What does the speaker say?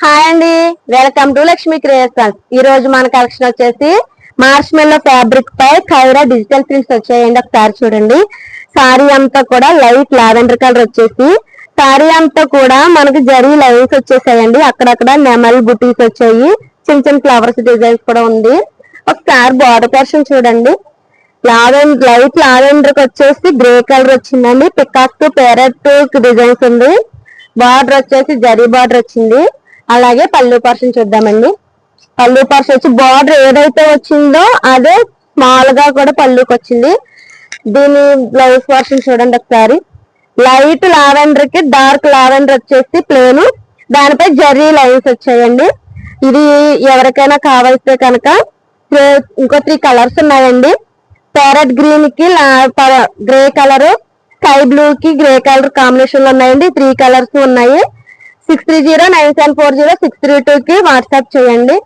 Hi అండి, welcome to Lakshmi creations. ఈ రోజు మన కలెక్షన్ వచ్చేసి మార్ష్ మెల్లో ఫ్యాబ్రిక్ పై ఖైరా డిజిటల్ ప్రింట్స్ వచ్చాయండి. ఒకసారి చూడండి. సారీ అంతా కూడా లైట్ లావెండర్ కలర్ వచ్చేసి సారీ అంతా కూడా మనకి జరీ లైన్స్ వచ్చేసాయండి. అక్కడక్కడ నెమల్ బుటీస్ వచ్చాయి, చిన్న చిన్న ఫ్లవర్స్ డిజైన్స్ కూడా ఉంది. ఒకసారి బార్డర్ పోర్షన్ చూడండి. లైట్ లావెండర్ వచ్చేసి గ్రే కలర్ వచ్చిందండి. పికాక్ పేరెట్ డిజైన్స్ ఉంది. బార్డర్ వచ్చేసి జరీ బార్డర్ వచ్చింది. అలాగే పళ్ళు పోర్షన్ చూద్దామండి. పళ్ళు పోర్షన్ వచ్చి బార్డర్ ఏదైతే వచ్చిందో అదే స్మాల్ గా కూడా పళ్ళుకి వచ్చింది. దీని బ్లౌజ్ పోర్షన్ చూడండి ఒకసారి. లైట్ లావెండర్ కి డార్క్ లావెండర్ వచ్చేసి ప్లేన్, దానిపై జరీ లైన్స్ వచ్చాయండి. ఇది ఎవరికైనా కావాల్స్తే కనుక ఇంకో 3 కలర్స్ ఉన్నాయండి. ప్యారెట్ గ్రీన్ కి గ్రే కలర్, స్కై బ్లూ కి గ్రే కలర్ కాంబినేషన్ లో ఉన్నాయండి. 3 కలర్స్ ఉన్నాయి. 6309740632 కి వాట్సాప్ చేయండి.